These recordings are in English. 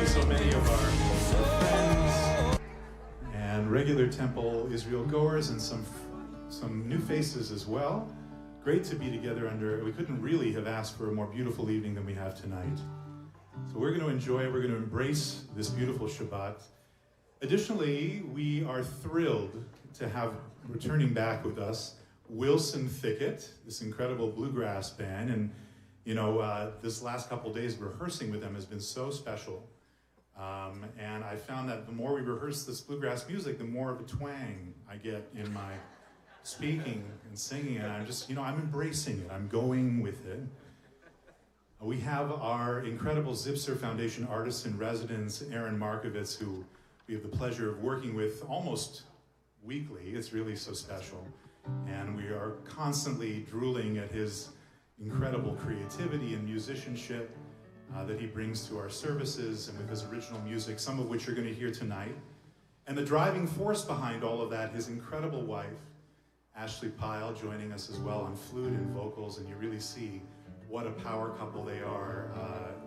see so many of our friends and regular temple Israel goers and some new faces as well. Great to be together we couldn't really have asked for a more beautiful evening than we have tonight. So we're going to enjoy it, we're going to embrace this beautiful Shabbat. Additionally, we are thrilled to have returning back with us Wilson Thicket, this incredible bluegrass band. And you know, this last couple of days rehearsing with them has been so special. And I found that the more we rehearse this bluegrass music, the more of a twang I get in my speaking and singing. And I'm just, you know, I'm embracing it. I'm going with it. We have our incredible Zipser Foundation artist in residence, Aaron Markovitz, who we have the pleasure of working with almost weekly. It's really so special. And we are constantly drooling at his incredible creativity and musicianship that he brings to our services, and with his original music, some of which you're going to hear tonight. And the driving force behind all of that, his incredible wife, Ashley Pyle, joining us as well on flute and vocals, and you really see what a power couple they are,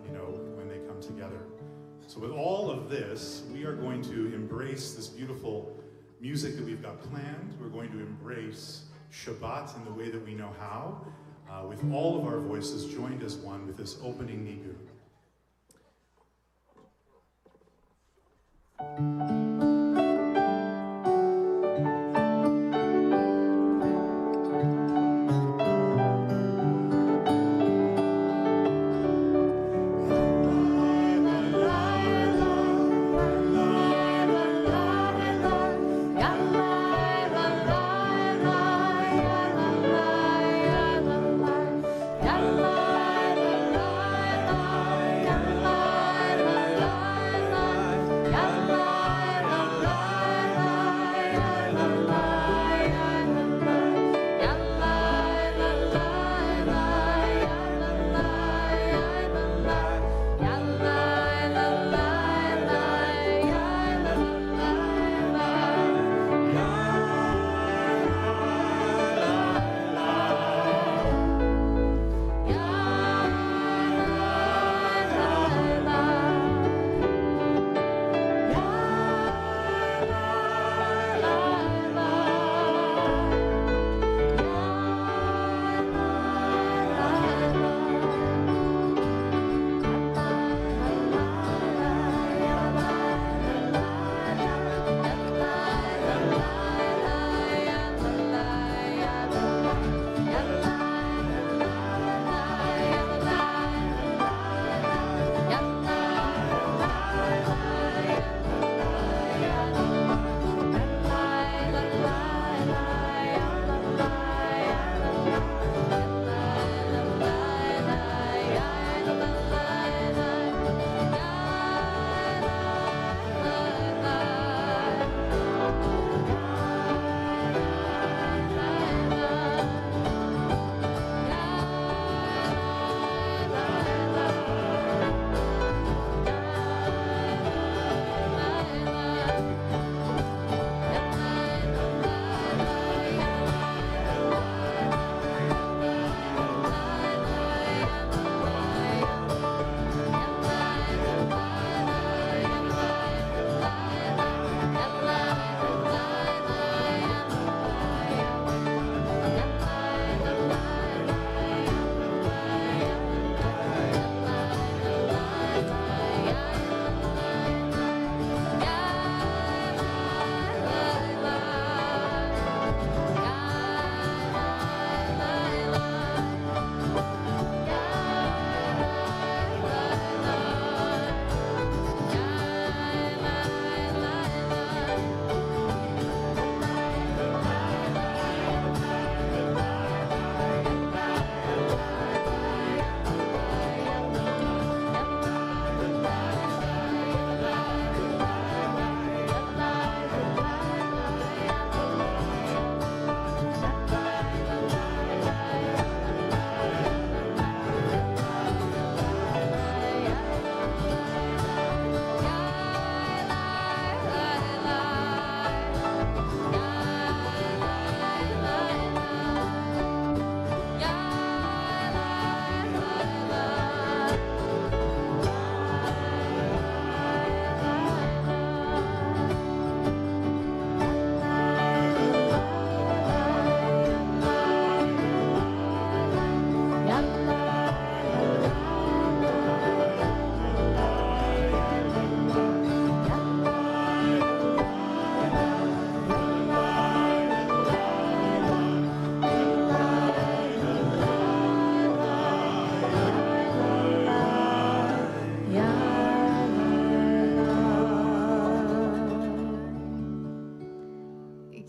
you know, when they come together. So with all of this, we are going to embrace this beautiful music that we've got planned. We're going to embrace Shabbat in the way that we know how, with all of our voices joined as one with this opening nigun.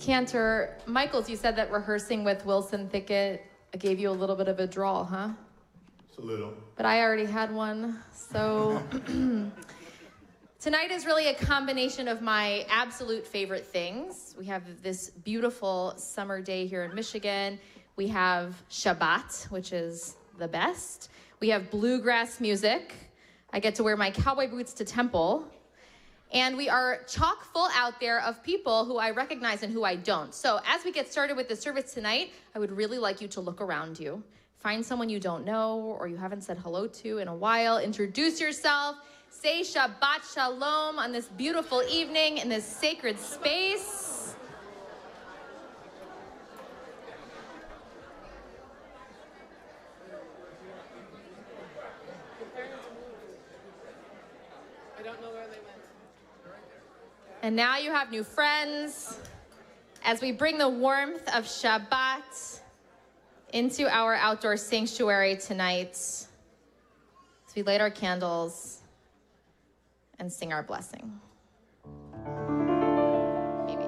Cantor, Michaels, you said that rehearsing with Wilson Thicket gave you a little bit of a drawl, huh? Just a little. But I already had one, so... Tonight is really a combination of my absolute favorite things. We have this beautiful summer day here in Michigan. We have Shabbat, which is the best. We have bluegrass music. I get to wear my cowboy boots to temple. And we are chock full out there of people who I recognize and who I don't. So as we get started with the service tonight, I would really like you to look around you. Find someone you don't know or you haven't said hello to in a while. Introduce yourself. Say Shabbat Shalom on this beautiful evening in this sacred space. I don't know where they went. And now you have new friends as we bring the warmth of Shabbat into our outdoor sanctuary tonight. As we light our candles and sing our blessing. Maybe.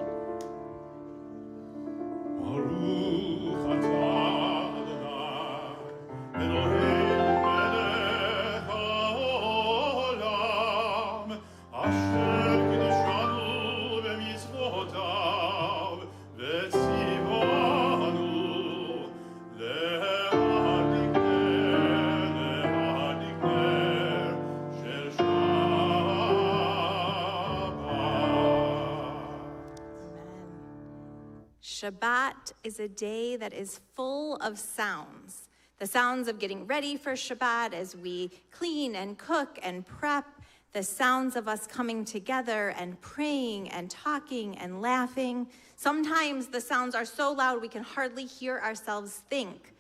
Shabbat is a day that is full of sounds. The sounds of getting ready for Shabbat as we clean and cook and prep. The sounds of us coming together and praying and talking and laughing. Sometimes the sounds are so loud we can hardly hear ourselves think.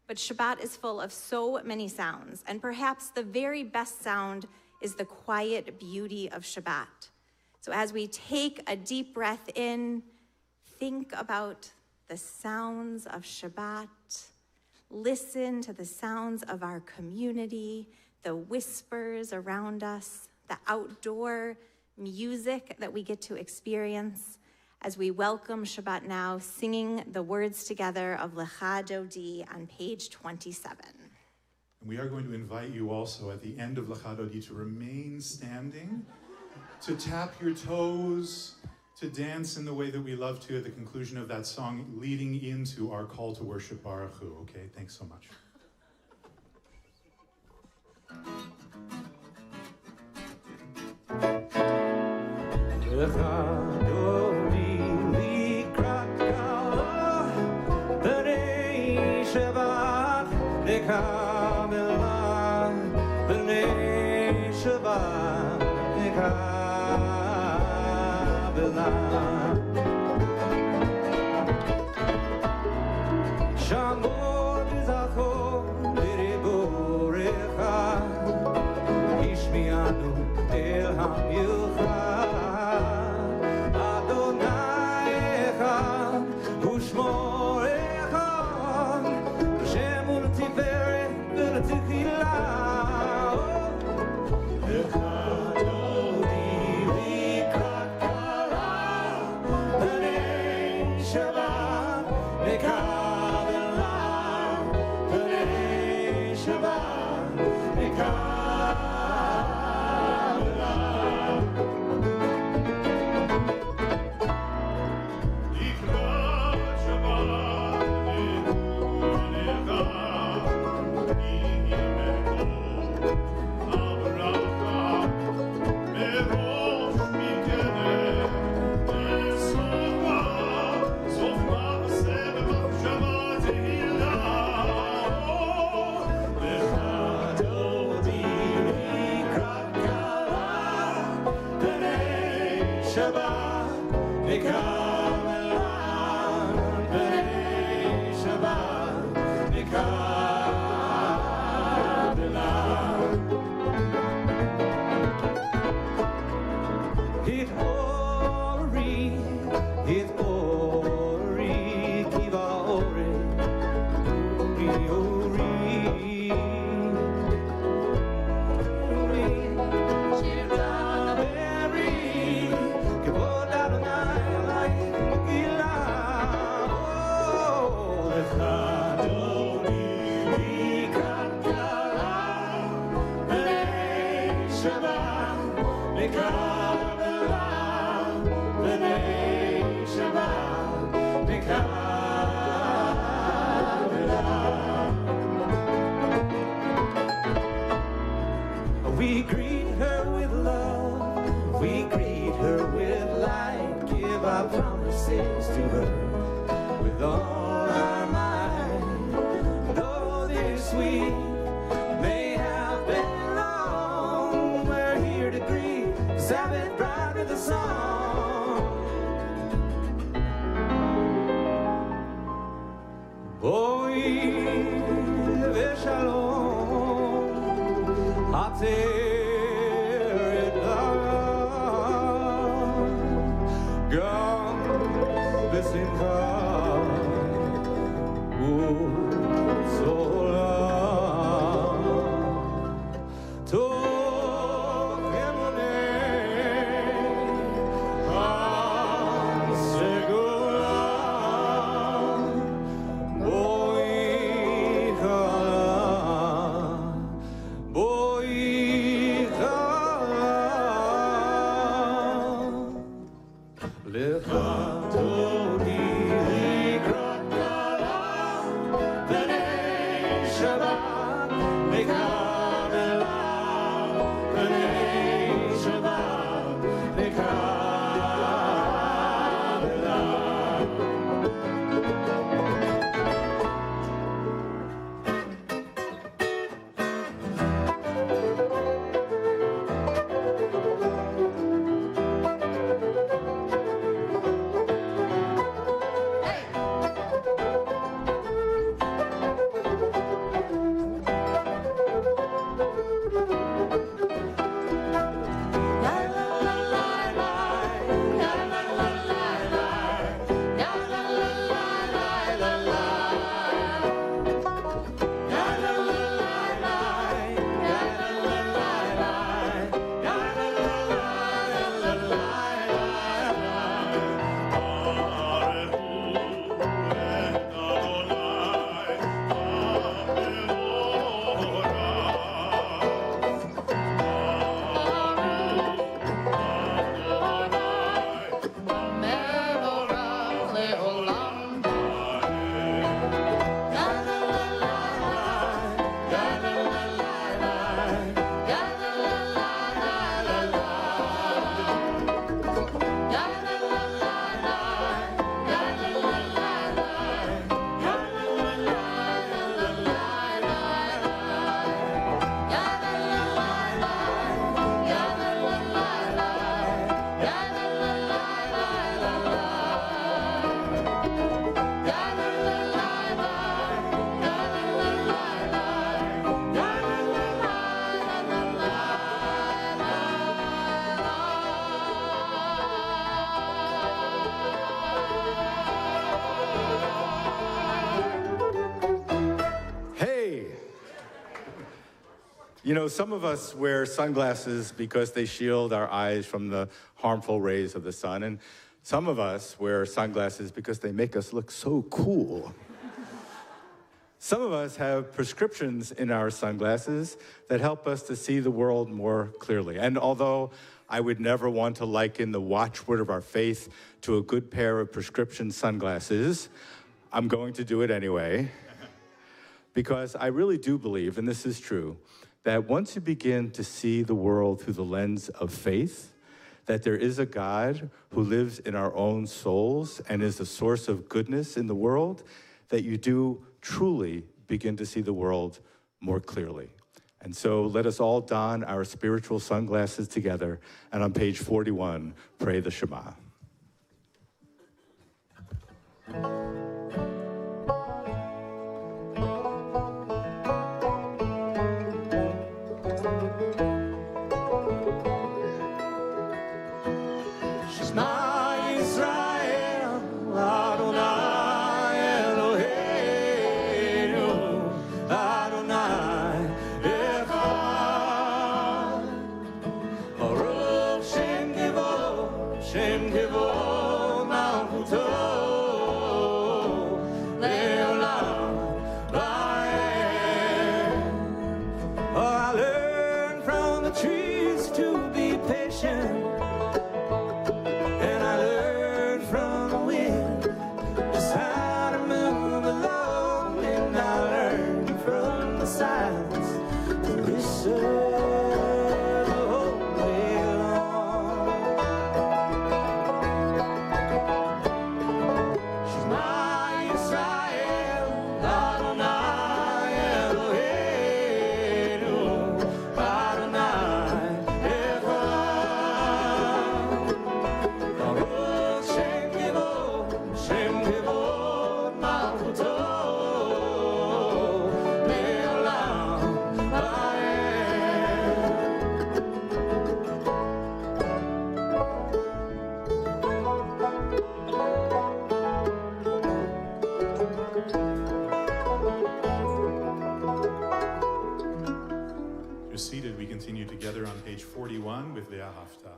But Shabbat is full of so many sounds. And perhaps the very best sound is the quiet beauty of Shabbat. So as we take a deep breath in, think about the sounds of Shabbat. Listen to the sounds of our community, the whispers around us, the outdoor music that we get to experience as we welcome Shabbat now, singing the words together of Lecha Dodi on page 27. And we are going to invite you also at the end of Lecha Dodi to remain standing, to tap your toes, to dance in the way that we love to at the conclusion of that song, leading into our call to worship Baruch Hu. Okay, thanks so much. We greet her with love, we greet her with light, give our promises to her with all our might. Though this week may have been long, we're here to greet the Sabbath bride with a song. Boi v'shalom, hateret la'am, gam b'simcha u'zolam. Tov emunei ha'segulam, boi chala, boi chala. Lecha todi likrat kala, b'nei Shabbat, lekabela, b'nei Shabbat, lekabela. Hey! You know, some of us wear sunglasses because they shield our eyes from the harmful rays of the sun, and some of us wear sunglasses because they make us look so cool. Some of us have prescriptions in our sunglasses that help us to see the world more clearly. And although I would never want to liken the watchword of our faith to a good pair of prescription sunglasses, I'm going to do it anyway. Because I really do believe, and this is true, that once you begin to see the world through the lens of faith, that there is a God who lives in our own souls and is the source of goodness in the world, that you do truly begin to see the world more clearly. And so let us all don our spiritual sunglasses together, and on page 41, pray the Shema. Listen. seated, we continue together on page 41 with Ve'ahavta.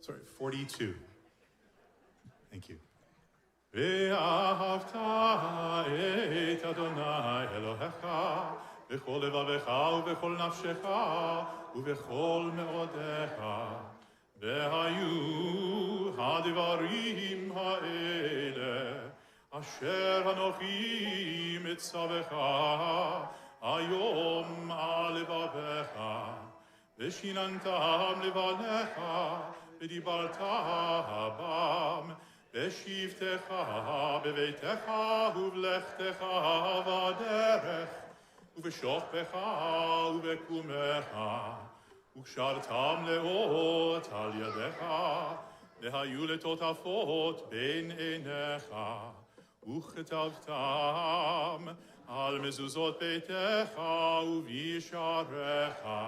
Sorry, 42. Thank you. Ve'ahavta et Adonai Elohecha b'chol levavecha u'b'chol nafshecha u'b'chol me'odecha ve'hayu ha'devarim ha'ele asher hanochi mitzavecha hayom al levavecha ve'shinantam levanecha ve'dibarta bam Beshivtecha beveitecha uvlechtecha vaderech uveshokpecha uvekumecha ukshartam leot al yadecha lehayu letotafot ben einecha uchetavtam al mezuzot beitecha uvisharecha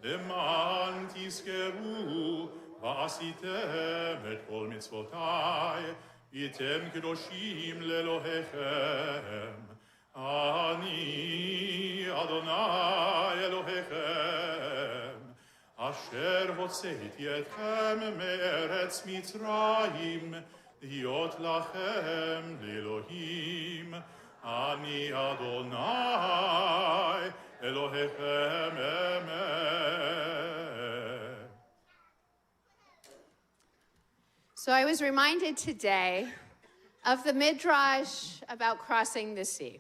leman tiskeru ועשיתם את כל מצוותיי, הייתם קדושים לאלוהיכם. אני אדוני אלוהיכם, אשר הוצאתי אתכם מארץ מצרים, להיות לכם לאלוהים. אני אדוני אלוהיכם אמן. So I was reminded today of the Midrash about crossing the sea,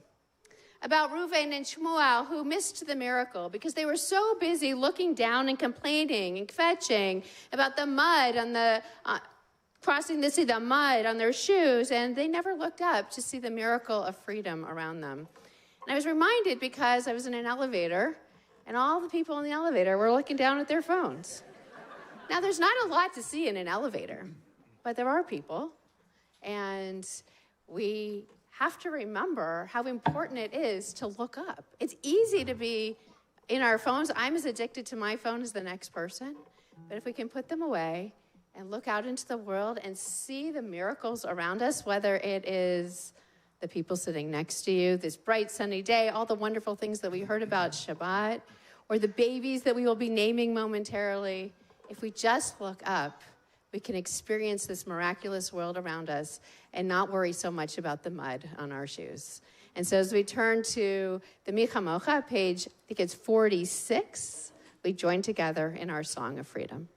about Reuven and Shmuel who missed the miracle because they were so busy looking down and complaining and kvetching about the mud on the crossing the sea, the mud on their shoes, and they never looked up to see the miracle of freedom around them. And I was reminded because I was in an elevator, and all the people in the elevator were looking down at their phones. Now, there's not a lot to see in an elevator. But there are people, and we have to remember how important it is to look up. It's easy to be in our phones. I'm as addicted to my phone as the next person. But if we can put them away and look out into the world and see the miracles around us, whether it is the people sitting next to you, this bright sunny day, all the wonderful things that we heard about Shabbat, or the babies that we will be naming momentarily, if we just look up, we can experience this miraculous world around us and not worry so much about the mud on our shoes. And so as we turn to the Mi Chamocha, page, I think it's 46, we join together in our Song of Freedom.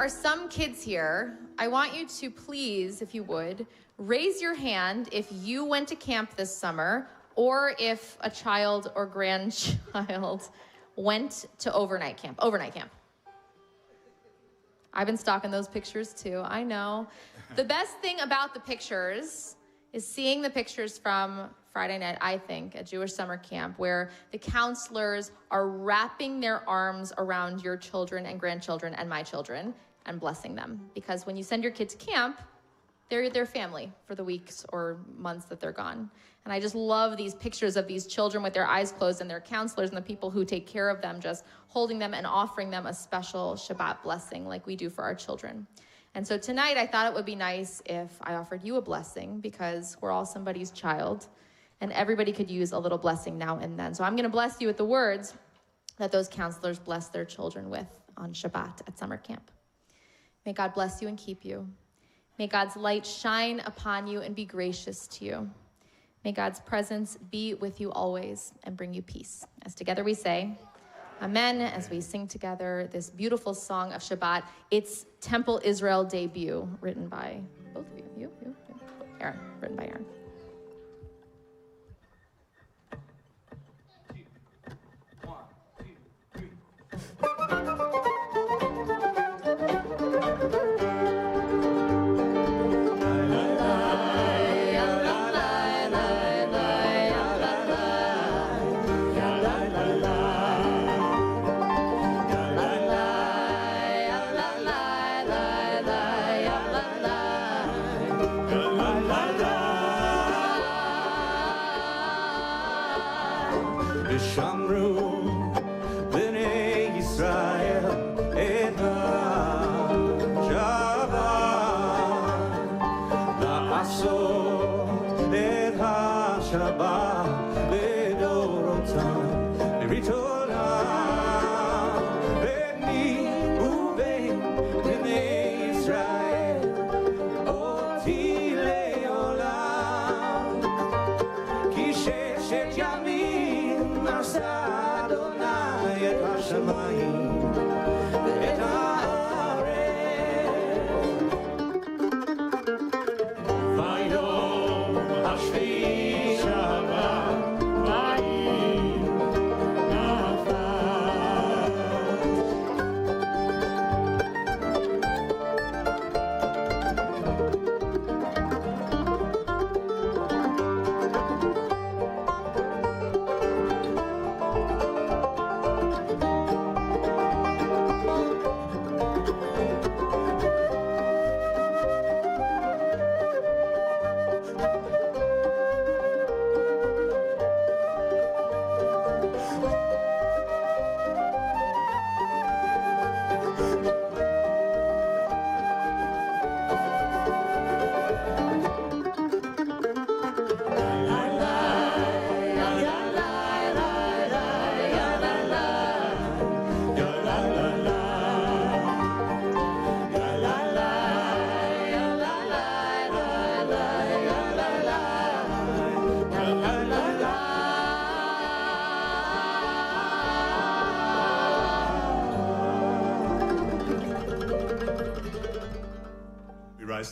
are some kids here, I want you to please, if you would, raise your hand if you went to camp this summer or if a child or grandchild went to overnight camp. Overnight camp. I've been stalking those pictures too, I know. The best thing about the pictures is seeing the pictures from Friday night, I think, at Jewish summer camp, where the counselors are wrapping their arms around your children and grandchildren and my children and blessing them. Because when you send your kid to camp, they're their family for the weeks or months that they're gone. And I just love these pictures of these children with their eyes closed and their counselors and the people who take care of them, just holding them and offering them a special Shabbat blessing like we do for our children. And so tonight I thought it would be nice if I offered you a blessing, because we're all somebody's child and everybody could use a little blessing now and then. So I'm gonna bless you with the words that those counselors bless their children with on Shabbat at summer camp. May God bless you and keep you. May God's light shine upon you and be gracious to you. May God's presence be with you always and bring you peace. As together we say, Amen, as we sing together this beautiful song of Shabbat. It's Temple Israel debut, written by both of you. Aaron, written by Aaron.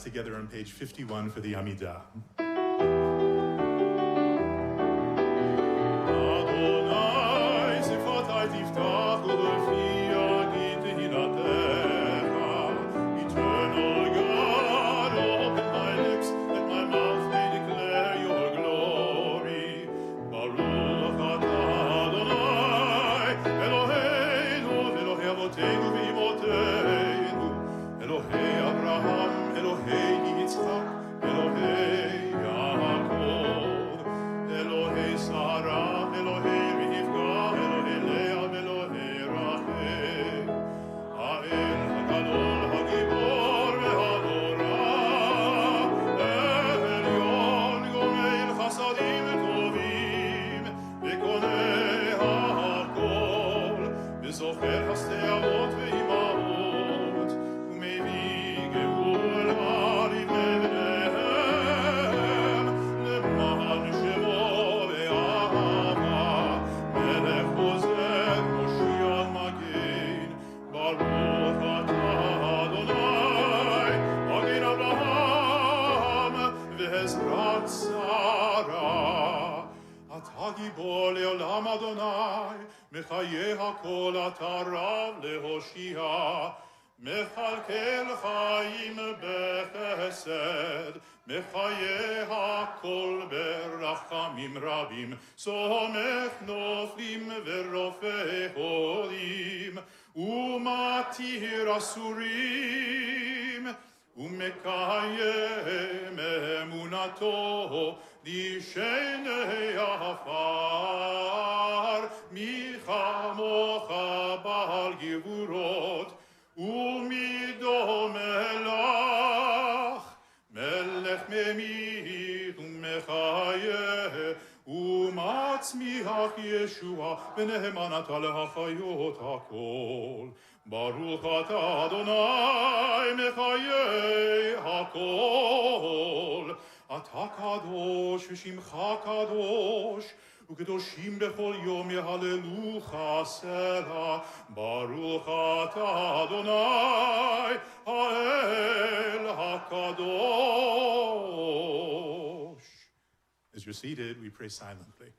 Together on page 51 for the Amidah. Elohei Abraham, Elohei Yitzchak, Elohei Yaakov. הצרה. אתה גיבור לעולם אדוני, מחיי הכל אתה רב להושיע. מכלכל חיים בחסד, מחיי הכל ברחמים רבים. סומך נופלים ורופא חולים, ומתיר אסורים, ומקיים אמונתו דשני עפר. מי כמוך בעל גבורות, ומי דומה לך, מלך ממית ומחיה, ומצמיח ישוע, ונאמן אתה להחיות הכל. ברוך אתה אדוני מחיי הכל. אתה קדוש ושמך קדוש, וקדושים בכל יום יהללוך סלע. ברוך אתה אדוני האל הקדוש. As you're seated, we pray silently.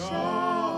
Shalom.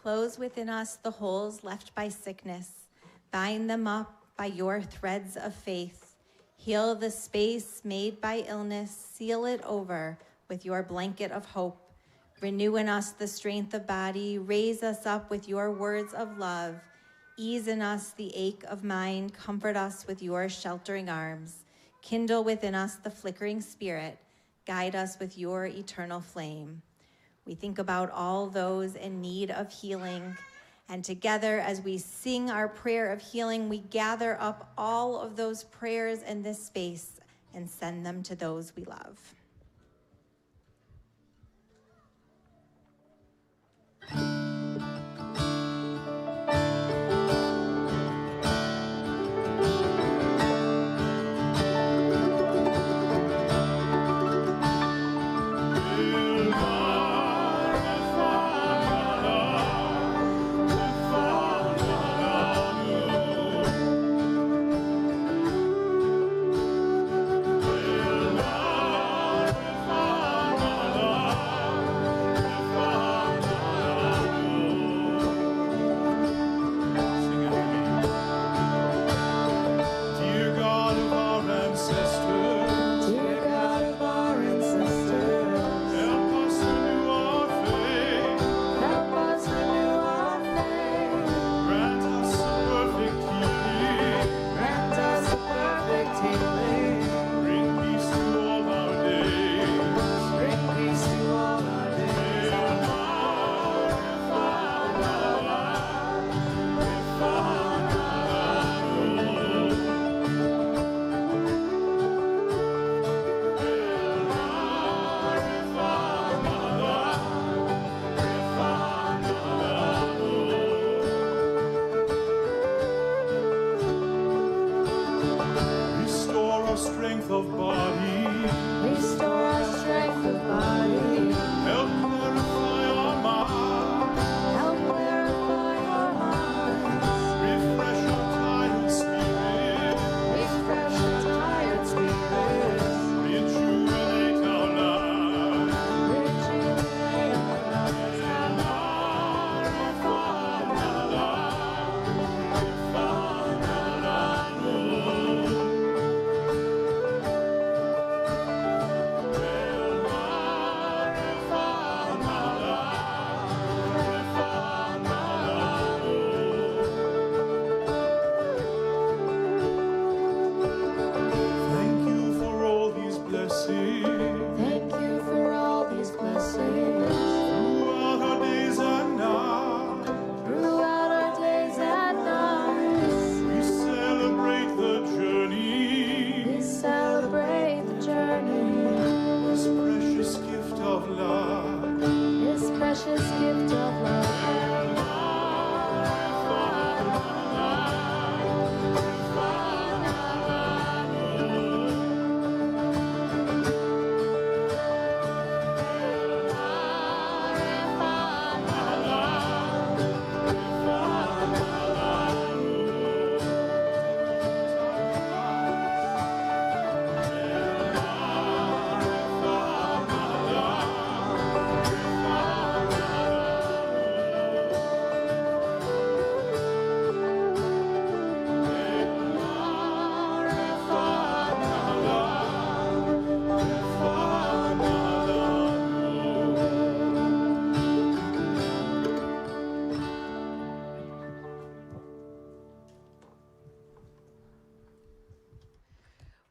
Close within us the holes left by sickness. Bind them up by your threads of faith. Heal the space made by illness. Seal it over with your blanket of hope. Renew in us the strength of body. Raise us up with your words of love. Ease in us the ache of mind. Comfort us with your sheltering arms. Kindle within us the flickering spirit. Guide us with your eternal flame. We think about all those in need of healing. And together, as we sing our prayer of healing, we gather up all of those prayers in this space and send them to those we love.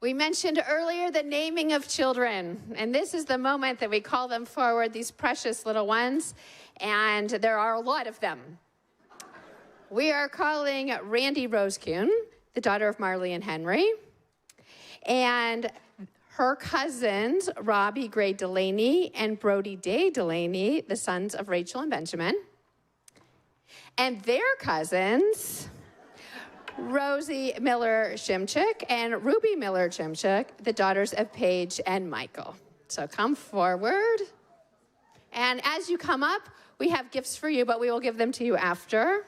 We mentioned earlier the naming of children, and this is the moment that we call them forward, these precious little ones, and there are a lot of them. We are calling Randy Rosecune, the daughter of Marley and Henry, and her cousins, Robbie Gray Delaney and Brody Day Delaney, the sons of Rachel and Benjamin, and their cousins, Rosie Miller Shimchuk and Ruby Miller Shimchuk, the daughters of Paige and Michael. So come forward. And as you come up, we have gifts for you, but we will give them to you after.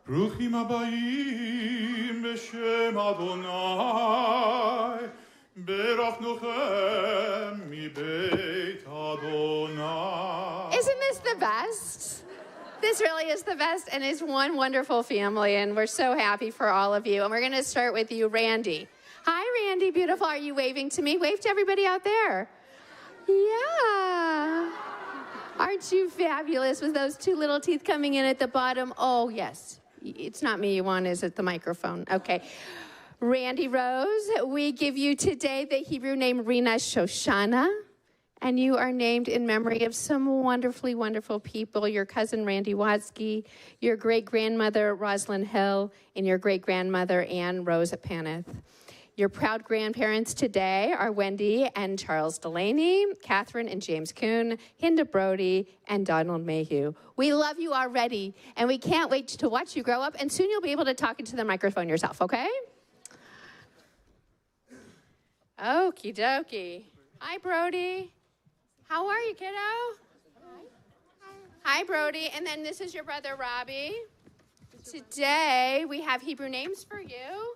Bruchim habayim b'shem Adonai, berach nochem mi beit Adonai. Isn't this the best? This really is the best, and it's one wonderful family, and we're so happy for all of you. And we're going to start with you, Randy. Hi, Randy, beautiful. Are you waving to me? Wave to everybody out there. Yeah. Aren't you fabulous with those two little teeth coming in at the bottom? Oh, yes. It's not me you want, is it? The microphone. Okay. Randy Rose, we give you today the Hebrew name Rina Shoshana, and you are named in memory of some wonderfully wonderful people, your cousin Randy Watsky, your great-grandmother Rosalind Hill, and your great-grandmother Anne Rose Paneth. Your proud grandparents today are Wendy and Charles Delaney, Catherine and James Kuhn, Hinda Brody, and Donald Mayhew. We love you already, and we can't wait to watch you grow up, and soon you'll be able to talk into the microphone yourself, okay? Okie dokie. Hi, Brody. How are you, kiddo? Hi, Brody. And then this is your brother, Robbie. Today, we have Hebrew names for you.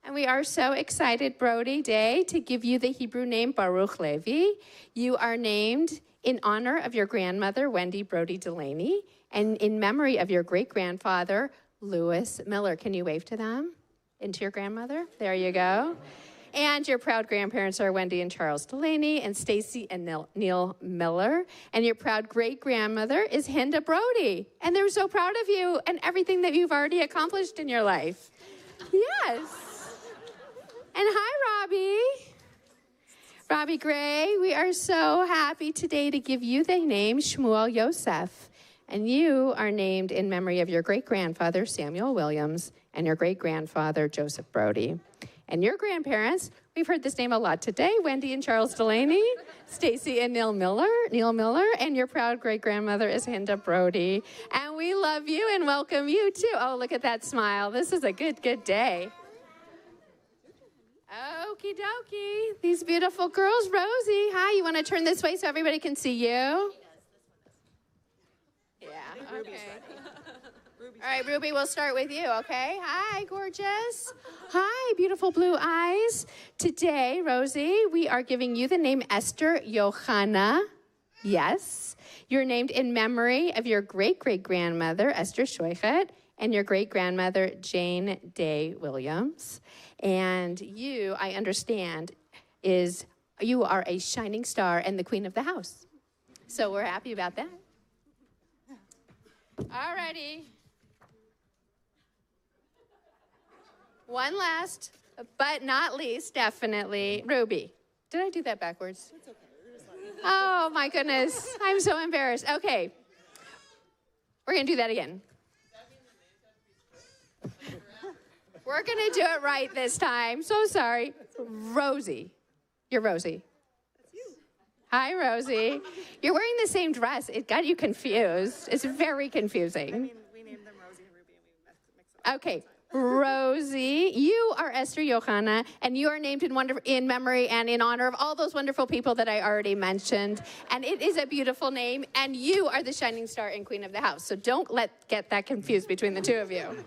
And we are so excited, Brody Day, to give you the Hebrew name Baruch Levi. You are named in honor of your grandmother, Wendy Brody Delaney, and in memory of your great-grandfather, Lewis Miller. Can you wave to them? And to your grandmother? There you go. And your proud grandparents are Wendy and Charles Delaney and Stacy and Neil Miller. And your proud great-grandmother is Hinda Brody. And they're so proud of you and everything that you've already accomplished in your life. Yes. And hi, Robbie. Robbie Gray, we are so happy today to give you the name Shmuel Yosef. And you are named in memory of your great-grandfather, Samuel Williams, and your great-grandfather, Joseph Brody. And your grandparents, we've heard this name a lot today, Wendy and Charles Delaney, Stacy and Neil Miller, and your proud great-grandmother is Hinda Brody. And we love you and welcome you, too. Oh, look at that smile. This is a good day. Okie dokie. These beautiful girls. Rosie, hi. You want to turn this way so everybody can see you? Yeah, okay. All right, Ruby, we'll start with you, okay? Hi, gorgeous. Hi, beautiful blue eyes. Today, Rosie, we are giving you the name Esther Johanna. Yes. You're named in memory of your great-great-grandmother, Esther Schweichet, and your great-grandmother, Jane Day Williams. And you, I understand, you are a shining star and the queen of the house. So we're happy about that. All righty. One last, but not least, definitely, Ruby. Did I do that backwards? It's okay. Oh, my goodness. I'm so embarrassed. Okay. We're going to do that again. We're going to do it right this time. So sorry. Rosie. You're Rosie. That's you. Hi, Rosie. You're wearing the same dress. It got you confused. It's very confusing. I mean, we named them Rosie and Ruby, and we mix it up. Okay. Rosie, you are Esther Johanna, and you are named in memory and in honor of all those wonderful people that I already mentioned. And it is a beautiful name, and you are the shining star and queen of the house. So don't get that confused between the two of you.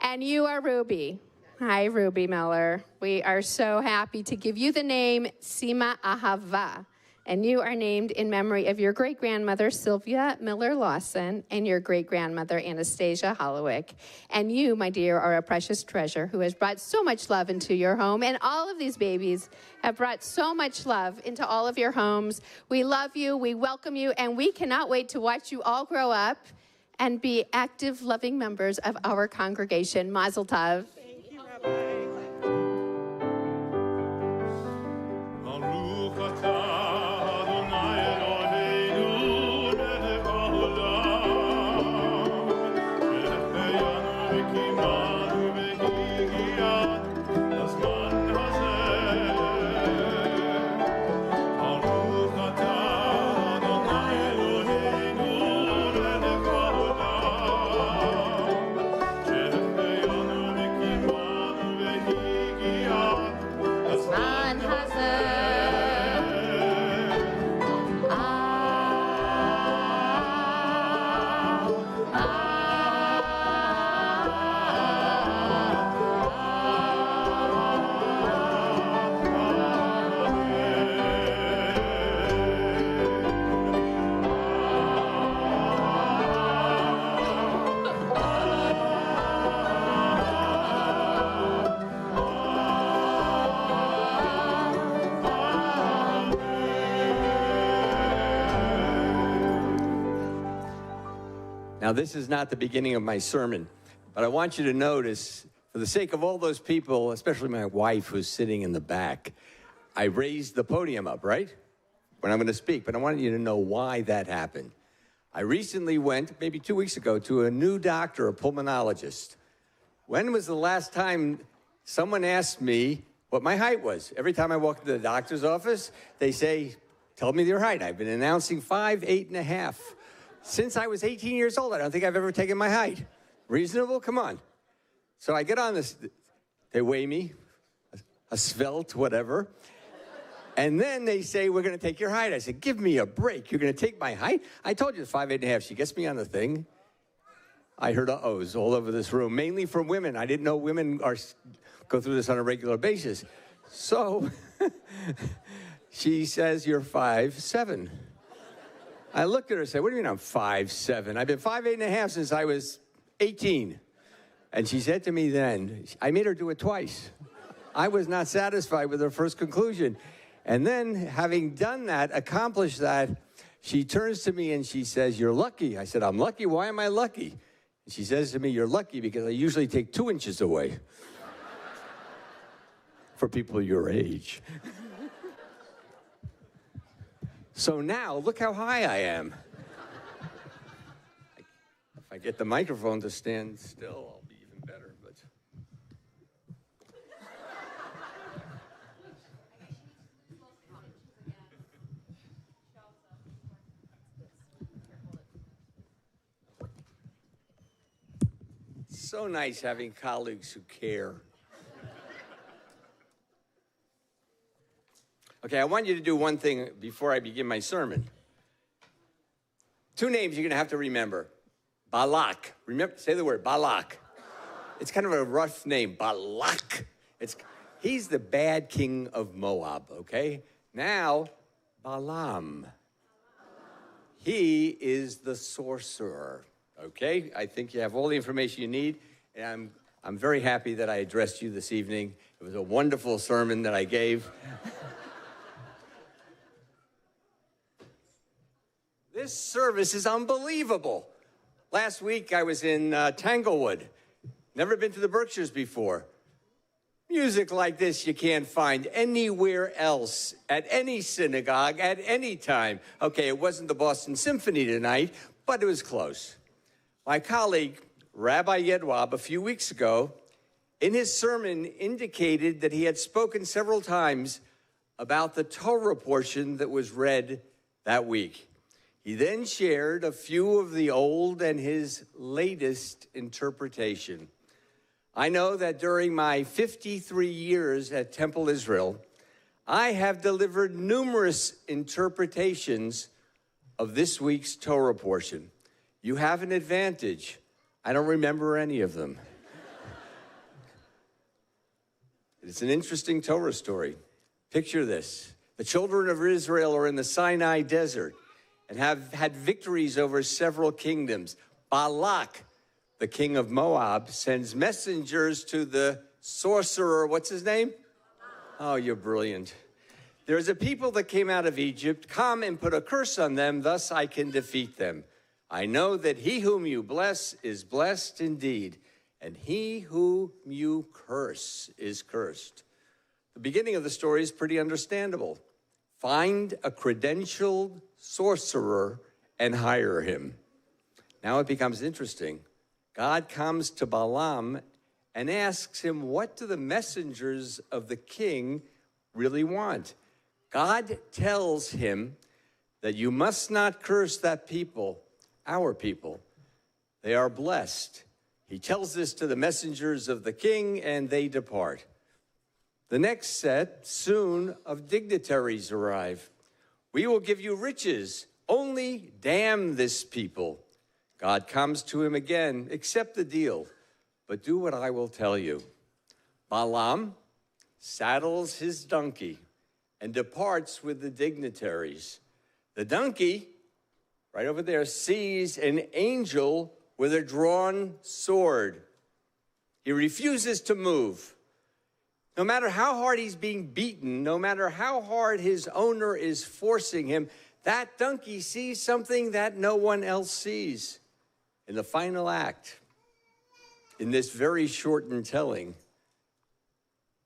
And you are Ruby. Hi, Ruby Miller. We are so happy to give you the name Sima Ahava. And you are named in memory of your great-grandmother, Sylvia Miller Lawson, and your great-grandmother, Anastasia Hollowick. And you, my dear, are a precious treasure who has brought so much love into your home. And all of these babies have brought so much love into all of your homes. We love you, we welcome you, and we cannot wait to watch you all grow up and be active, loving members of our congregation. Mazel tov. Thank you, Rabbi. Thank you. Now, this is not the beginning of my sermon, but I want you to notice, for the sake of all those people, especially my wife who's sitting in the back, I raised the podium up, right? When I'm going to speak, but I wanted you to know why that happened. I recently went, maybe 2 weeks ago, to a new doctor, a pulmonologist. When was the last time someone asked me what my height was? Every time I walk into the doctor's office, they say, tell me your height. I've been announcing 5'8.5". Since I was 18 years old, I don't think I've ever taken my height. Reasonable? Come on. So I get on this, they weigh me, a svelte, whatever. And then they say, we're going to take your height. I said, give me a break. You're going to take my height? I told you it's 5'8.5". She gets me on the thing. I heard uh-ohs all over this room, mainly from women. I didn't know women go through this on a regular basis. So she says, you're 5'7". I looked at her and said, what do you mean I'm 5'7"? I've been 5'8.5" since I was 18. And she said to me then, I made her do it twice. I was not satisfied with her first conclusion. And then, having done that, accomplished that, she turns to me and she says, you're lucky. I said, I'm lucky? Why am I lucky? And she says to me, you're lucky because I usually take 2 inches away for people your age. So now, look how high I am. If I get the microphone to stand still, I'll be even better. But so nice having colleagues who care. Okay, I want you to do one thing before I begin my sermon. 2 names you're going to have to remember. Balak. Remember, say the word, Balak. It's kind of a rough name, Balak. He's the bad king of Moab, okay? Now, Balaam. He is the sorcerer, okay? I think you have all the information you need, and I'm very happy that I addressed you this evening. It was a wonderful sermon that I gave. This service is unbelievable. Last week, I was in Tanglewood. Never been to the Berkshires before. Music like this you can't find anywhere else, at any synagogue, at any time. Okay, it wasn't the Boston Symphony tonight, but it was close. My colleague, Rabbi Yedwab, a few weeks ago, in his sermon indicated that he had spoken several times about the Torah portion that was read that week. He then shared a few of the old and his latest interpretation. I know that during my 53 years at Temple Israel, I have delivered numerous interpretations of this week's Torah portion. You have an advantage. I don't remember any of them. It's an interesting Torah story. Picture this. The children of Israel are in the Sinai desert and have had victories over several kingdoms. Balak, the king of Moab, sends messengers to the sorcerer. What's his name? Oh, you're brilliant. There's a people that came out of Egypt. Come and put a curse on them, thus I can defeat them. I know that he whom you bless is blessed indeed, and he whom you curse is cursed. The beginning of the story is pretty understandable. Find a credentialed sorcerer and hire him. Now it becomes interesting. God comes to Balaam and asks him, what do the messengers of the king really want? God tells him that you must not curse that people, our people. They are blessed. He tells this to the messengers of the king, and they depart. The next set, soon, of dignitaries arrive. We will give you riches. Only damn this people. God comes to him again. Accept the deal, but do what I will tell you. Balaam saddles his donkey and departs with the dignitaries. The donkey, right over there, sees an angel with a drawn sword. He refuses to move. No matter how hard he's being beaten, no matter how hard his owner is forcing him, that donkey sees something that no one else sees. In the final act, in this very shortened telling,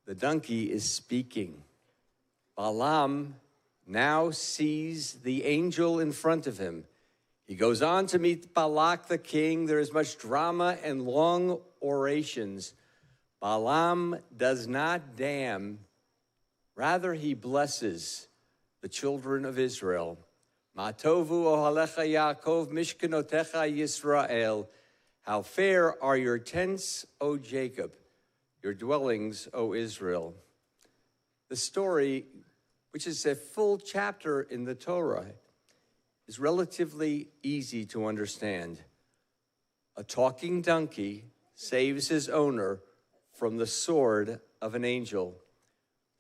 the donkey is speaking. Balaam now sees the angel in front of him. He goes on to meet Balak the king. There is much drama and long orations. Balaam does not damn, rather he blesses the children of Israel. Ma tovu ohalecha Yaakov mishkanotecha Yisrael. How fair are your tents, O Jacob, your dwellings, O Israel. The story, which is a full chapter in the Torah, is relatively easy to understand. A talking donkey saves his owner from the sword of an angel.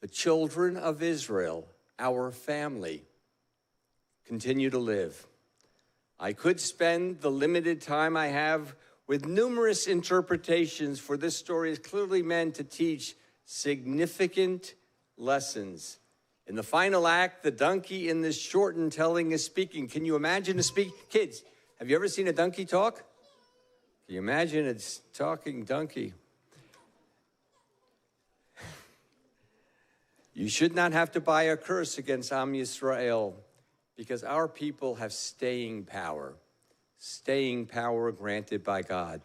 The children of Israel, our family, continue to live. I could spend the limited time I have with numerous interpretations, for this story is clearly meant to teach significant lessons. In the final act, the donkey in this shortened telling is speaking. Can you imagine a Kids, have you ever seen a donkey talk? Can you imagine a talking donkey? You should not have to buy a curse against Am Yisrael, because our people have staying power granted by God.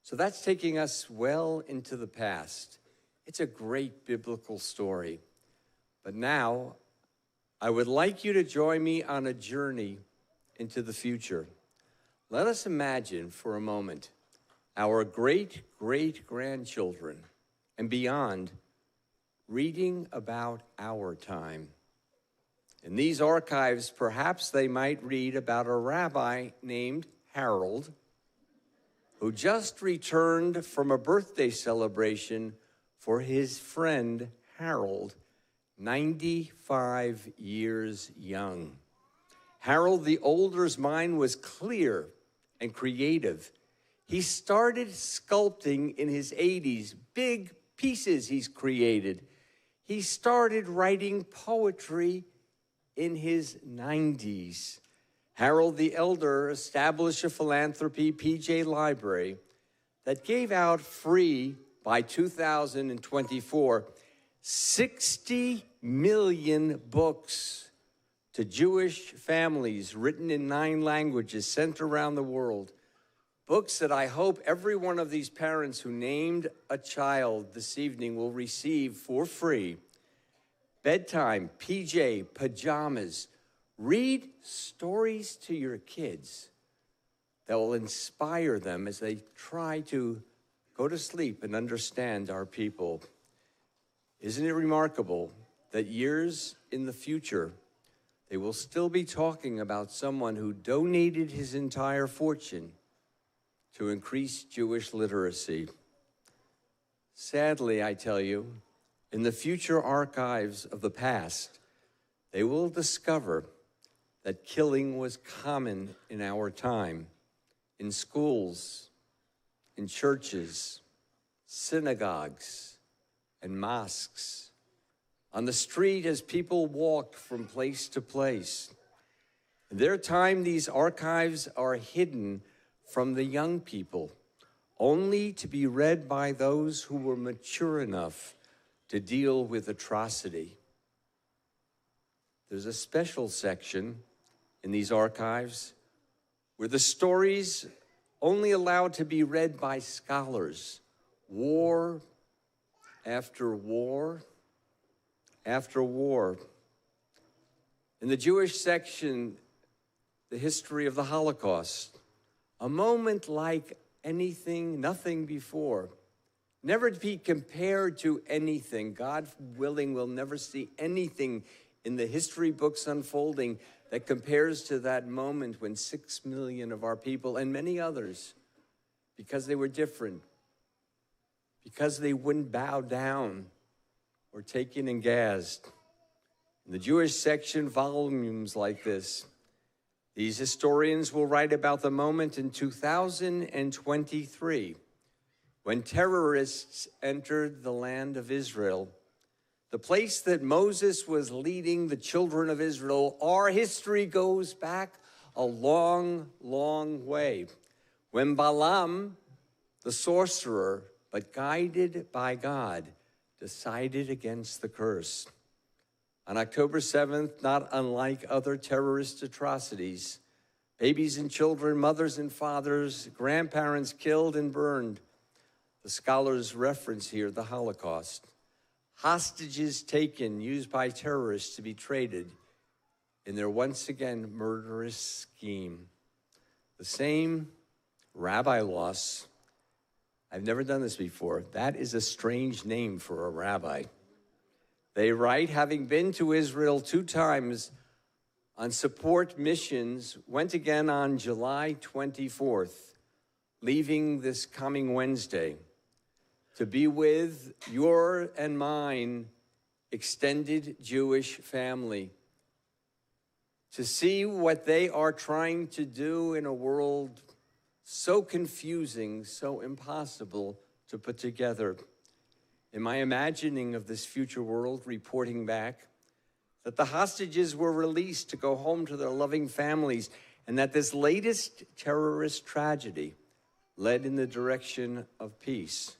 So that's taking us well into the past. It's a great biblical story. But now, I would like you to join me on a journey into the future. Let us imagine for a moment our great-great-grandchildren and beyond reading about our time. In these archives, perhaps they might read about a rabbi named Harold who just returned from a birthday celebration for his friend Harold, 95 years young. Harold the older's mind was clear and creative. He started sculpting in his 80s, big pieces he's created. He started writing poetry in his 90s. Harold the Elder established a philanthropy, PJ Library, that gave out free by 2024 60 million books to Jewish families written in 9 languages sent around the world. Books that I hope every one of these parents who named a child this evening will receive for free. Bedtime, PJ, pajamas. Read stories to your kids that will inspire them as they try to go to sleep and understand our people. Isn't it remarkable that years in the future, they will still be talking about someone who donated his entire fortune to increase Jewish literacy? Sadly, I tell you, in the future archives of the past, they will discover that killing was common in our time, in schools, in churches, synagogues, and mosques, on the street as people walked from place to place. In their time, these archives are hidden from the young people, only to be read by those who were mature enough to deal with atrocity. There's a special section in these archives where the stories only allowed to be read by scholars, war after war after war. In the Jewish section, the history of the Holocaust, a moment like nothing before, never to be compared to anything. God willing, we'll never see anything in the history books unfolding that compares to that moment when 6 million of our people and many others, because they were different, because they wouldn't bow down, were taken and gassed. In the Jewish section, volumes like this. These historians will write about the moment in 2023 when terrorists entered the land of Israel, the place that Moses was leading the children of Israel. Our history goes back a long, long way. when Balaam, the sorcerer, but guided by God, decided against the curse. On October 7th, not unlike other terrorist atrocities, babies and children, mothers and fathers, grandparents killed and burned. The scholars reference here the Holocaust. Hostages taken, used by terrorists to be traded in their once again murderous scheme. The same rabbi loss. I've never done this before. That is a strange name for a rabbi. They write, having been to Israel 2 times on support missions, went again on July 24th, leaving this coming Wednesday to be with your and mine extended Jewish family, to see what they are trying to do in a world so confusing, so impossible to put together. In my imagining of this future world, reporting back that the hostages were released to go home to their loving families, and that this latest terrorist tragedy led in the direction of peace.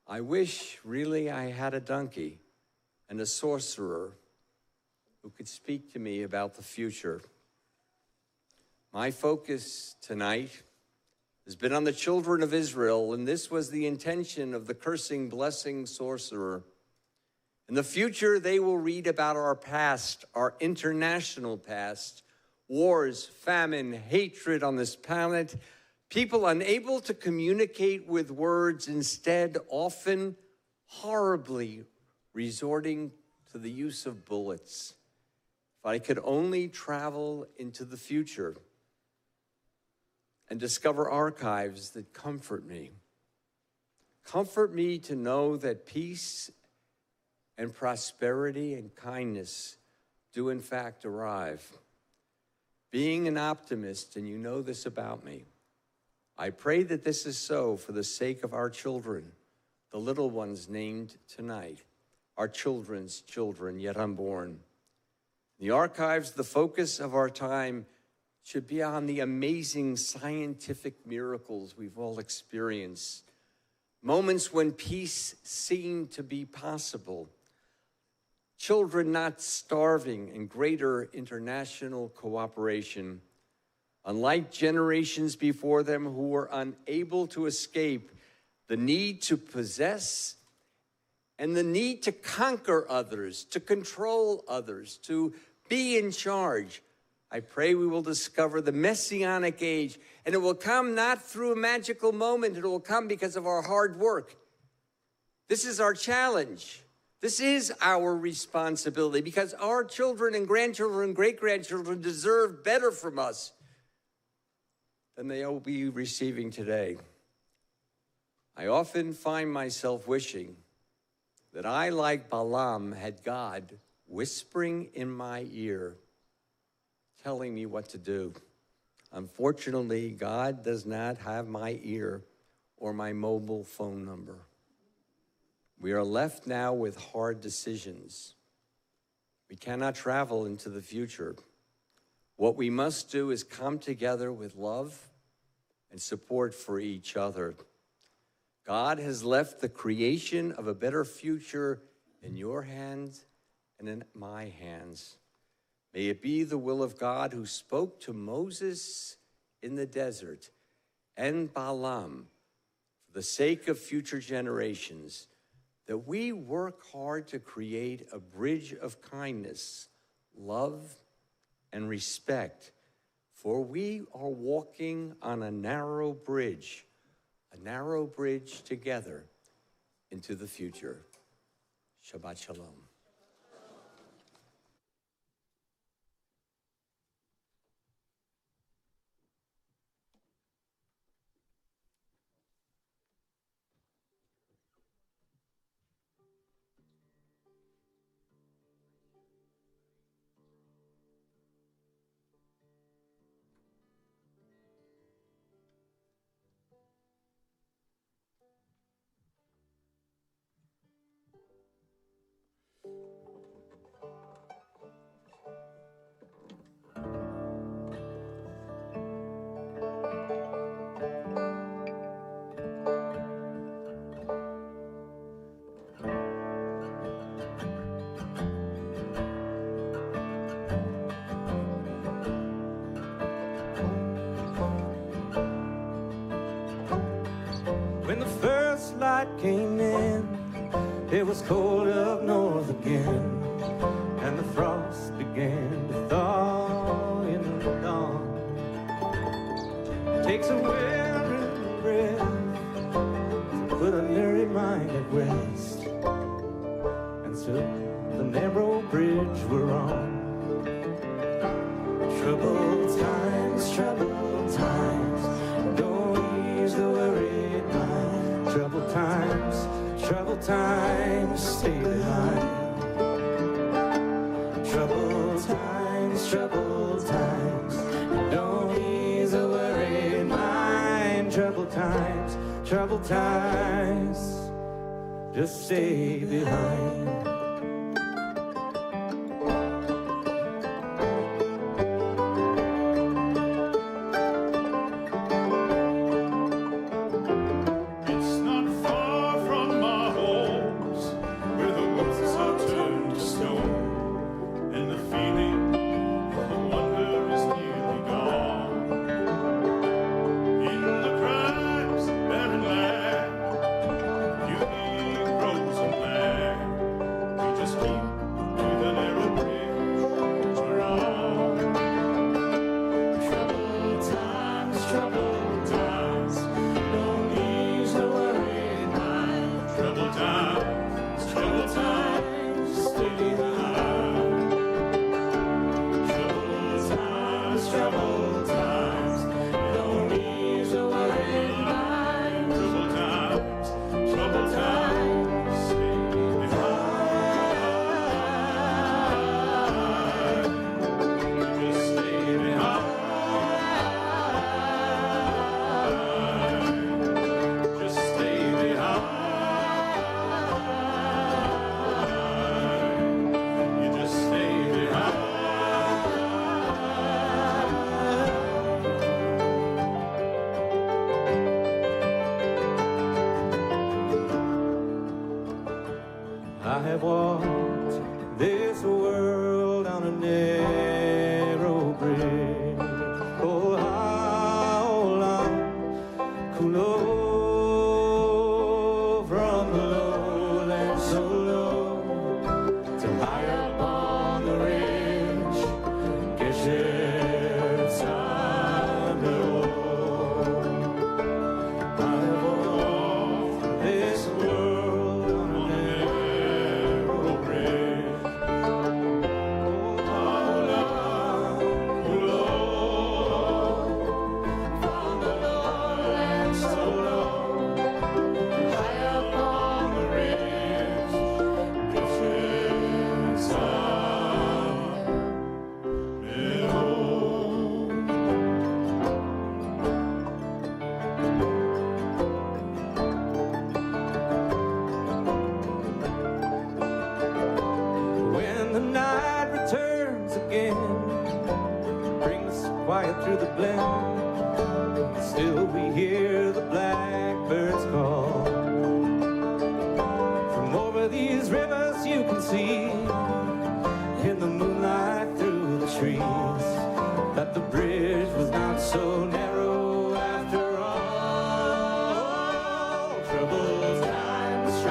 I wish, really, I had a donkey and a sorcerer who could speak to me about the future. My focus tonight has been on the children of Israel, and this was the intention of the cursing, blessing sorcerer. In the future, they will read about our past, our international past, wars, famine, hatred on this planet, people unable to communicate with words, instead often horribly resorting to the use of bullets. If I could only travel into the future and discover archives that comfort me. Comfort me to know that peace and prosperity and kindness do in fact arrive. Being an optimist, and you know this about me, I pray that this is so for the sake of our children, the little ones named tonight, our children's children yet unborn. The archives, the focus of our time, should be on the amazing scientific miracles we've all experienced. Moments when peace seemed to be possible. Children not starving, and greater international cooperation. Unlike generations before them who were unable to escape the need to possess and the need to conquer others, to control others, to be in charge. I pray we will discover the Messianic age, and it will come not through a magical moment, it will come because of our hard work. This is our challenge. This is our responsibility, because our children and grandchildren and great-grandchildren deserve better from us than they will be receiving today. I often find myself wishing that I, like Balaam, had God whispering in my ear, telling me what to do. Unfortunately, God does not have my ear or my mobile phone number. We are left now with hard decisions. We cannot travel into the future. What we must do is come together with love and support for each other. God has left the creation of a better future in your hands and in my hands. May it be the will of God, who spoke to Moses in the desert and Balaam for the sake of future generations, that we work hard to create a bridge of kindness, love, and respect. For we are walking on a narrow bridge together into the future. Shabbat Shalom. When the first light came in, it was cold up north again, and the frost began to thaw in the dawn. Takes a weary breath to put a weary mind at rest, and so the narrow bridge we're on. Troubled times, don't ease the worried mind. Troubled times, stay behind. Troubled times, don't ease the worried mind. Troubled times, just stay behind. I have walked this world on a narrow bridge. Oh, how long could from the lowland so low to high up on the ridge, Gesher's under. I have walked this world on a narrow bridge. Oh, how long from the lowland so low, high up on the ridge, Gesher's under. When the night returns again, brings quiet through the glen, still we hear the blackbirds call. From over these rivers you can see, in the moonlight through the trees, that the bridge was not so narrow after all. Troubled times,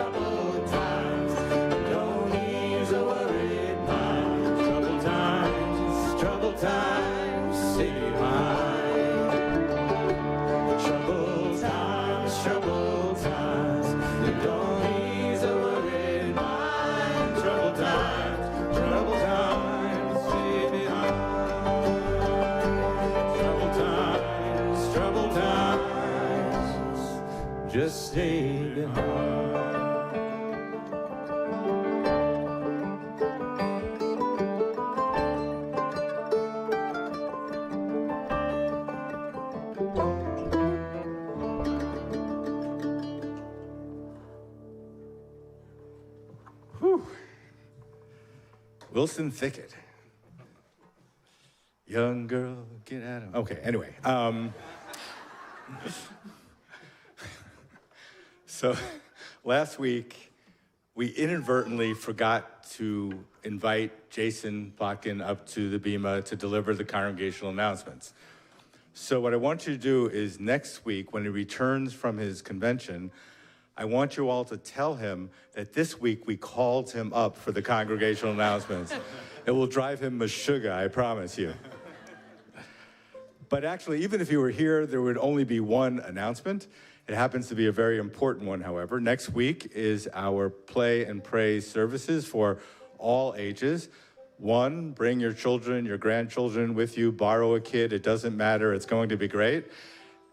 don't ease a worried mind. Troubled times, stay behind. Troubled times, don't ease a worried mind. Troubled times, stay behind. Troubled times, just stay behind. Wilson Thicket. Young girl, get at him. Okay, anyway. So last week, we inadvertently forgot to invite Jason Plotkin up to the Bema to deliver the congregational announcements. So what I want you to do is next week, when he returns from his convention, I want you all to tell him that this week we called him up for the congregational announcements. It will drive him mashuga, I promise you. But actually, even if you were here, there would only be one announcement. It happens to be a very important one, however. Next week is our play and pray services for all ages. One, bring your children, your grandchildren with you, borrow a kid, it doesn't matter, it's going to be great.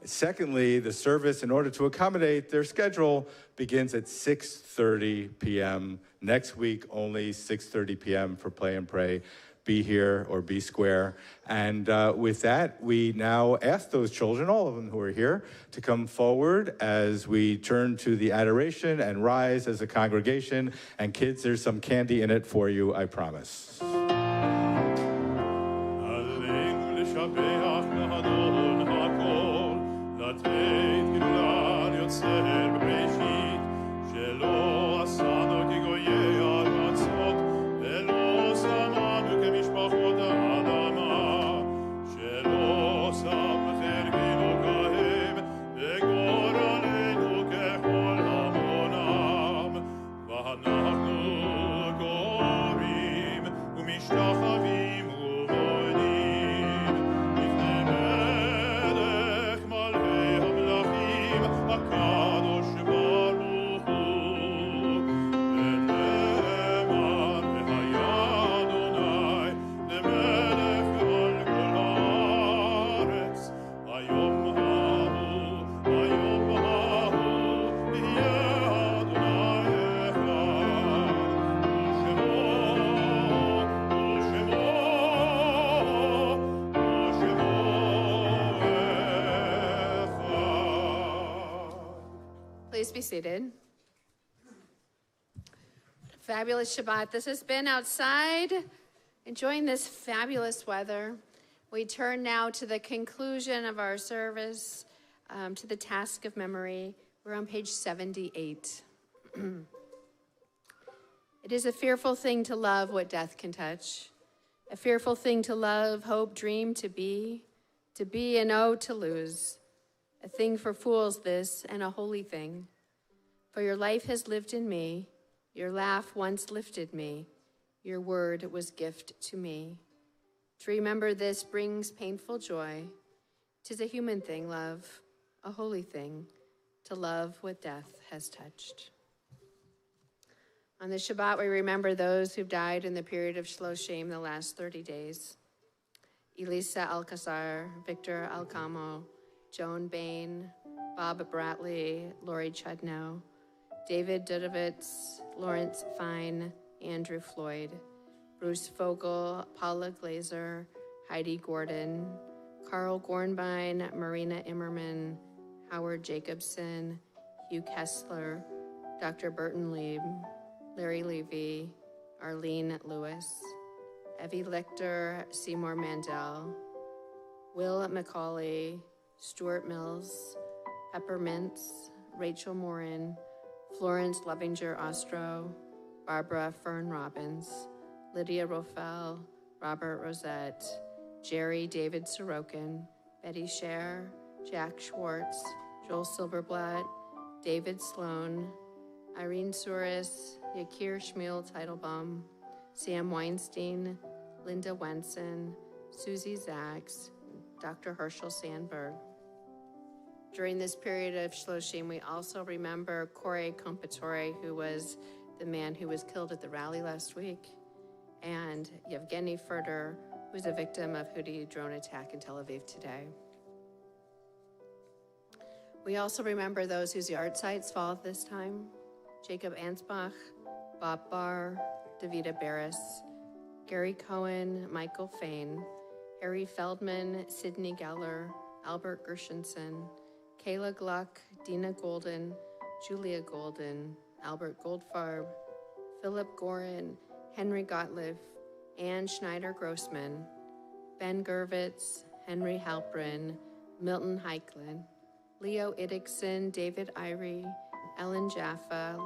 Secondly, the service, in order to accommodate their schedule, begins at 6:30 p.m. Next week, only 6:30 p.m. for play and pray. Be here or be square. And with that, we now ask those children, all of them who are here, to come forward as we turn to the adoration and rise as a congregation. And kids, there's some candy in it for you, I promise. Please be seated. Fabulous Shabbat. This has been outside, enjoying this fabulous weather. We turn now to the conclusion of our service, to the task of memory. We're on page 78. It is a fearful thing to love what death can touch. A fearful thing to love, hope, dream, to be and oh, to lose. A thing for fools this, and a holy thing. For your life has lived in me, your laugh once lifted me, your word was gift to me. To remember this brings painful joy. 'Tis a human thing, love, a holy thing, to love what death has touched. On the Shabbat, we remember those who've died in the period of Shloshim, the last 30 days. Elisa Alcazar, Victor Alcamo, Joan Bain, Bob Bratley, Lori Chudnow, David Dudovitz, Lawrence Fine, Andrew Floyd, Bruce Fogel, Paula Glazer, Heidi Gordon, Carl Gornbein, Marina Immerman, Howard Jacobson, Hugh Kessler, Dr. Burton Lieb, Larry Levy, Arlene Lewis, Evie Lichter, Seymour Mandel, Will McCauley, Stuart Mills, Peppermints, Rachel Morin, Florence Lovinger Ostro, Barbara Fern Robbins, Lydia Rofel, Robert Rosette, Jerry David Sorokin, Betty Scher, Jack Schwartz, Joel Silverblatt, David Sloan, Irene Souris, Yakir Shmuel Teitelbaum, Sam Weinstein, Linda Wenson, Susie Zaks, Dr. Herschel Sandberg. During this period of Shloshim, we also remember Corey Compatore, who was the man who was killed at the rally last week, and Yevgeny Furter, who was a victim of Houthi drone attack in Tel Aviv today. We also remember those whose yard sites fall this time: Jacob Ansbach, Bob Barr, Davida Barris, Gary Cohen, Michael Fain, Harry Feldman, Sidney Geller, Albert Gershenson, Kayla Gluck, Dina Golden, Julia Golden, Albert Goldfarb, Philip Gorin, Henry Gottlieb, Ann Schneider-Grossman, Ben Gervitz, Henry Halprin, Milton Heiklin, Leo Iddickson, David Irie, Ellen Jaffa,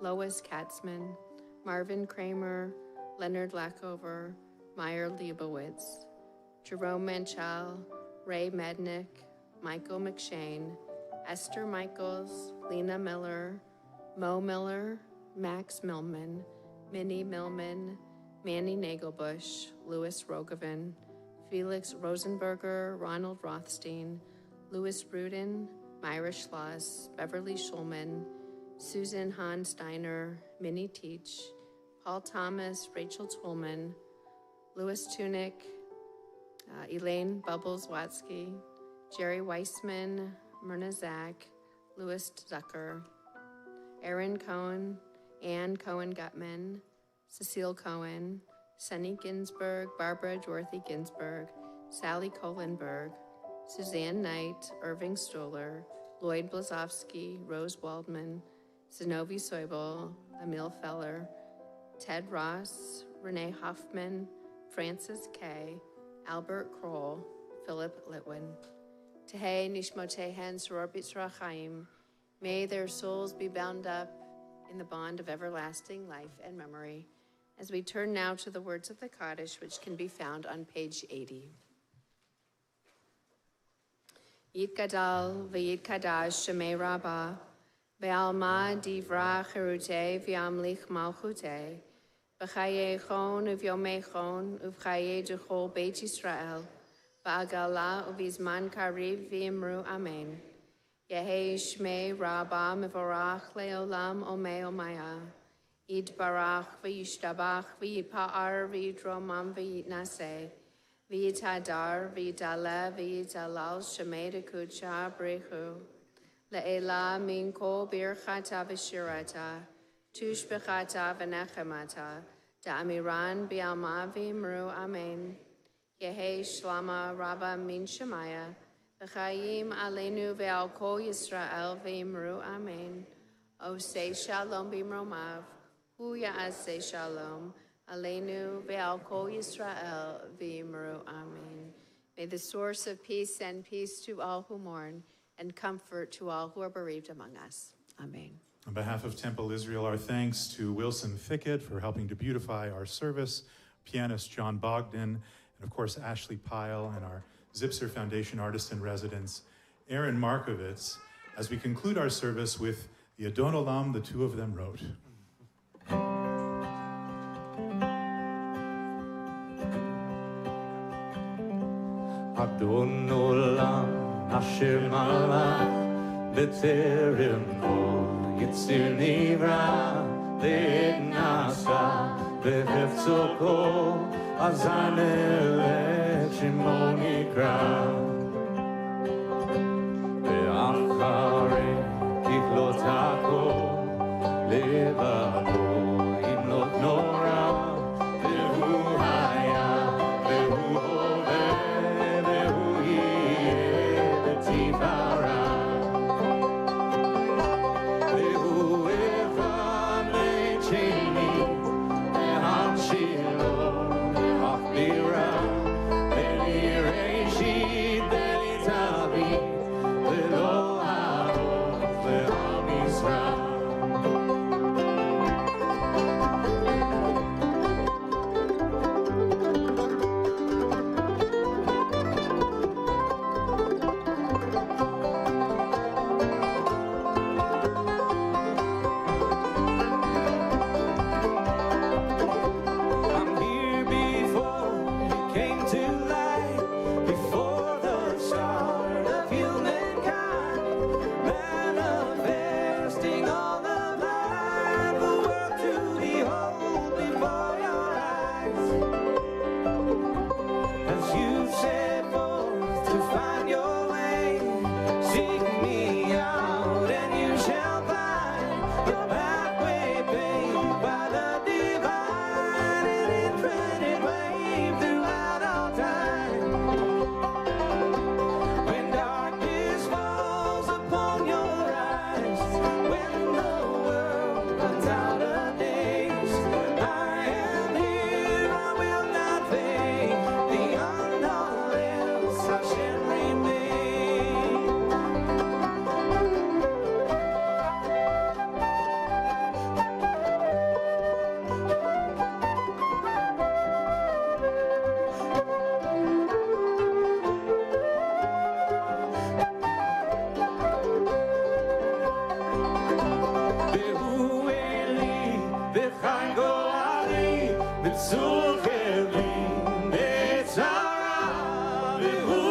Lois Katzman, Marvin Kramer, Leonard Lackover, Meyer Leibowitz, Jerome Manchal, Ray Mednick, Michael McShane, Esther Michaels, Lena Miller, Mo Miller, Max Millman, Minnie Millman, Manny Nagelbush, Louis Rogovan, Felix Rosenberger, Ronald Rothstein, Louis Rudin, Myra Schloss, Beverly Schulman, Susan Hahn Steiner, Minnie Teach, Paul Thomas, Rachel Tolman, Louis Tunick, Elaine Bubbles Watsky, Jerry Weissman, Myrna Zach, Louis Zucker, Aaron Cohen, Ann Cohen Gutman, Cecile Cohen, Sunny Ginsburg, Barbara Dorothy Ginsburg, Sally Kohlenberg, Suzanne Knight, Irving Stoller, Lloyd Blazowski, Rose Waldman, Zinovi Soibel, Emil Feller, Ted Ross, Renee Hoffman, Francis Kay, Albert Kroll, Philip Litwin. Tehei Nishmotehen Soror B'Tzra Chaim. May their souls be bound up in the bond of everlasting life and memory. As we turn now to the words of the Kaddish, which can be found on page 80. Yitgadal v'yitkadash shemei Rabbah, ve'alma divra cherute v'yamlich malchute, v'chaye chon uv'yomei chon uv'chaye d'chol Beit Yisrael, v'agala uv'izman kariv v'imru amen. Yehei shmei Rabbah mevorach le'olam omei omaya. Yitbarach v'yishtabach v'yipa'ar v'yidromam v'yitnaseh. V'yitadar v'yidaleh v'yitalal shemei dekucha brechu. Le'ela minko birchata v'shirata. Tushbechata v'nechemata. Da'amiran bi'alma v'imru amen. Yehei shlama rabba min shemaya. V'chayim aleinu ve'al kol Yisrael v'imru amen. Osei shalom b'mromav. Hu ya'aseh shalom. Aleinu ve'al kol Yisrael v'imru amen. May the source of peace send peace to all who mourn and comfort to all who are bereaved among us. Amen. On behalf of Temple Israel, our thanks to Wilson Thicket for helping to beautify our service, pianist John Bogdan, and of course Ashley Pyle, and our Zipser Foundation Artist-in-Residence, Aaron Markovitz, as we conclude our service with the Adon Olam the two of them wrote. Adon Olam Asher Malach B'Terem Kol Yitzir Nivra Le'ed Nasa V'Hefzo Kol Azan Elech Shemo Nikra Ve'acharei Tiklot HaKol Levado Yimlot Nora Ve'hu Haya Ve'hu Hoveh Ve'hu Yeh V'Tivara Ve'hu Eva Me'cheni Ve'hamshilo Ve'achbira Ve'nirei Who